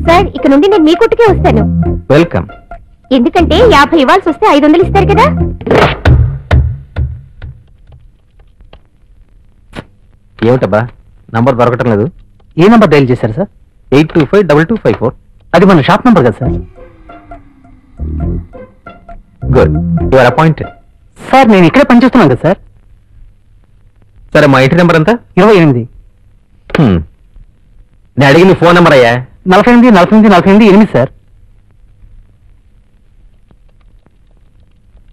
Sir, ఇక్కడ నుండి నేను మీ కొట్టుకే వస్తాను. వెల్కమ్. ఎందుకంటే 50 ఇవ్వాల్సి వస్తే 500 ఇస్తారు కదా. ఏమిటబ్బా నంబర్ దొరకటం లేదు? ఏ నంబర్ డైల్ చేశారు సార్? 825224. అది మన షాప్ నంబర్ కదా sir? Good, you are appointed. Sir నేను ఇక్కడే పనిచేస్తున్నాను కదా సార్. సరే, మా ఇంటి నెంబర్ ఎంత? 28. నేను అడిగింది ఫోన్ నెంబర్ అయ్యా. 48 సార్.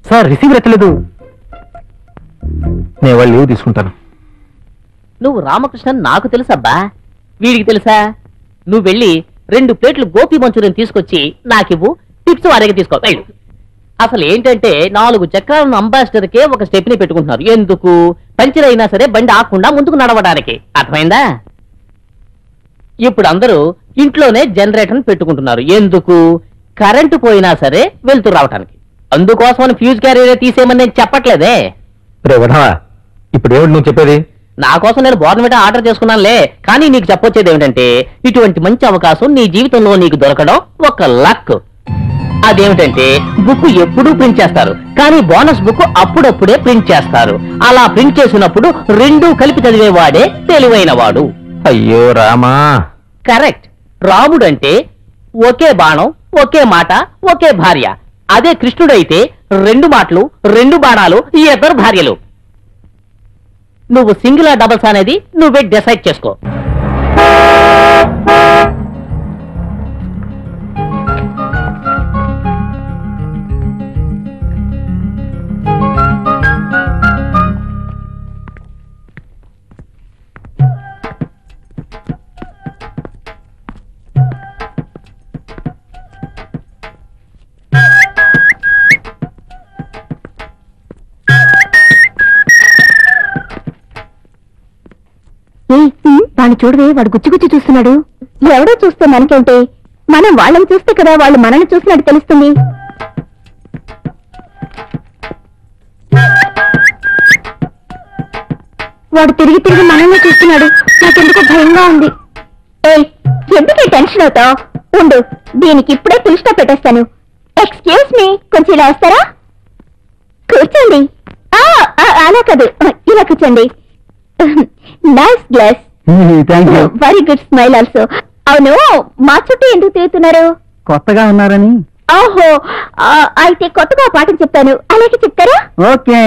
సార్ రిసీవర్ ఎత్తలేదు. నేను వాళ్ళు లీవ్ తీసుకుంటాను. నువ్వు రామకృష్ణన్ నాకు తెలుసబ్బా, వీడికి తెలుసా? నువ్వు వెళ్ళి 2 ప్లేట్లు గోపి మంచూరియన్ తీసుకొచ్చి నాకివ్వు, టిప్స్ వారికి తీసుకో. అసలు ఏంటంటే 4 చక్రాలను అంబాసిడర్కే ఒక స్టెప్ని పెట్టుకుంటున్నారు. ఎందుకు? పంచర్ అయినా సరే బండి ఆకుండా ముందుకు నడవడానికి. అర్థమైందా? ఇప్పుడు అందరూ ఇంట్లోనే జనరేటర్ పెట్టుకుంటున్నారు. ఎందుకు? కరెంటు పోయినా సరే వెళ్తూ రావటానికి. అందుకోసమని ఫ్యూజ్ క్యారియర్ తీసేయమని నేను చెప్పట్లేదే. ఇప్పుడు ఏమిటి నువ్వు చెప్పేది? నా కోసం నేను బోర్నవిటా ఆర్డర్ చేసుకున్నానులే, కానీ నీకు చెప్పొచ్చేది ఏమిటంటే ఇటువంటి మంచి అవకాశం నీ జీవితంలో నీకు దొరకడం ఒక లక్. అదేమిటంటే బుక్ ఎప్పుడూ ప్రింట్ చేస్తారు, కానీ బోనస్ బుక్ అప్పుడప్పుడే ప్రింట్ చేస్తారు. అలా ప్రింట్ చేసినప్పుడు 2 కలిపి చదివేవాడే తెలివైన వాడు. అయ్యో రామా. కరెక్ట్. రాముడంటే ఒకే బాణం, ఒకే మాట, ఒకే భార్య. అదే కృష్ణుడైతే 2 మాటలు, 2 బాణాలు, 2 భార్యలు. నువ్వు సింగిలా డబుల్స్ అనేది నువ్వే డిసైడ్ చేసుకో. వాడిని చూడవే, వాడు గుచ్చి చూస్తున్నాడు. ఎవడో చూస్తే మనకేంటి? మనం వాళ్ళని చూస్తే కదా వాళ్ళు మనల్ని చూసినట్టు తెలుస్తుంది. వాడు తిరిగి తిరిగి మనల్ని చూస్తున్నాడు. నాకెందుకు భయంగా ఉంది. ఎందుకే టెన్షన్ అవుతావు? ఉండు, దీనికి ఇప్పుడే పులిస్టాప్ పెట్టేస్తాను. ఎక్స్క్యూజ్ మీ, కొంచెం ఇలా వస్తారా? కూర్చోండి. అలా కాదు, ఇలా కూర్చోండి. Nice glass. Very good smile also. అవును, మా చుట్టూ ఎందుకు తిరుగుతున్నారు? కొత్తగా ఉన్నారని. ఓహో, అయితే కొత్తగా పాఠం చెప్తాను, అలాగే చెప్తారా? ఓకే.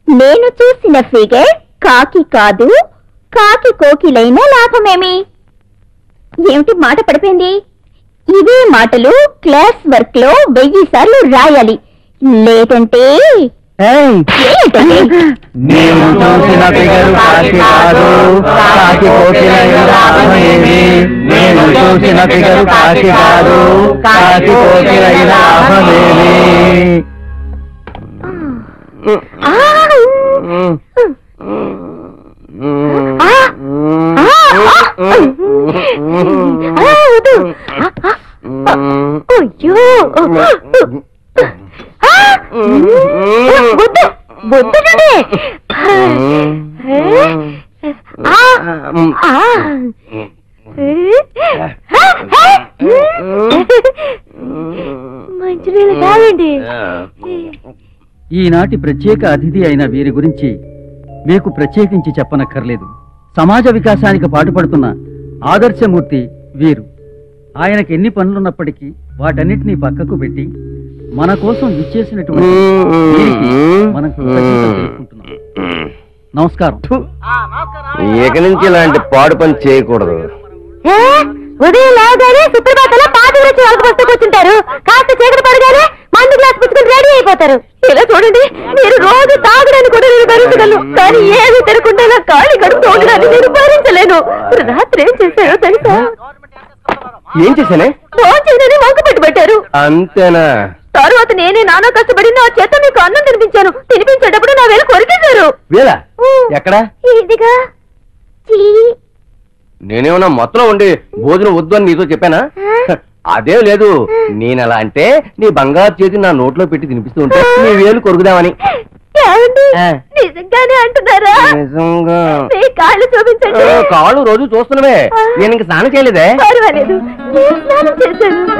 నేను చూసిన ఫిగర్ కాకి కాదు, కాకి కోకిలైన లాభమేమి? ఏమిటి మాట పడిపోయింది? ఇవే మాటలు క్లాస్ వర్క్ లో 1000 సార్లు రాయాలి, లేదంటే నేను చూసిన ఫిగర్ కాకి కాదు, కాకి కోకిలైన లాభమేమి? నేను చూసిన ఫిగర్ కాకి కాదు, కాకి కోకిలైన లాభమేమి? బుద్ధుడే మంచినీళ్ళు తాగండి. ఈనాటి ప్రత్యేక అతిథి అయిన వీరి గురించి మీకు ప్రత్యేకించి చెప్పనక్కర్లేదు. సమాజ వికాసానికి పాటుపడుతున్న ఆదర్శమూర్తి వీరు. ఆయనకి ఎన్ని పనులున్నప్పటికీ వాటన్నిటినీ పక్కకు పెట్టి మన కోసం ఇచ్చేసినటువంటి మనం కృతజ్ఞతలు తెలుపుకుంటున్నాం. నమస్కారం. ఇక నుంచి ఇలాంటి పాడు పని చేయకూడదు. ఉదయం లేవగానే సుప్రభాతంలో పాత గురించి వాళ్ళకి వస్తూ కూర్చుంటారు. కాస్త చీకటి పడగానే మందు గ్లాస్ పుచ్చుకొని రెడీ అయిపోతారు. ఇలా చూడండి, మీరు రోజు తాగడాన్ని కూడా నేను భరించగలను, కానీ ఏది తిరగకుండా నా కాళీ కడుపు తోగడాన్ని నేను భరించలేను. రాత్రి ఏం చేశారో తెలుసా? ఏం చేశానే? భోజనని వంక పెట్టి పెట్టారు. అంతేనా? తర్వాత నేనే నానా కష్టపడి నా చేత మీకు అన్నం తినిపించాను. తినిపించేటప్పుడు నా వేలు కొరికేశారు. వేలా? ఎక్కడా? ఇదిగా. నేనేమన్నా మొత్తంలో ఉండి భోజనం వద్దు అని నీతో చెప్పానా? అదే లేదు. నేనలా అంటే నీ బంగారు చేతి నా నోట్లో పెట్టి తినిపిస్తూ ఉంటే నీ వేలు కొరుకుదామని. నిజంగానే అంటున్నారా? నిజంగా. మీ కాళ్ళు చూపించండి. కాళ్ళు రోజు చూస్తున్నావే. నేను ఇంక స్నానం చేయలేదే. పర్వాలేదు, నేను స్నానం చేశాను.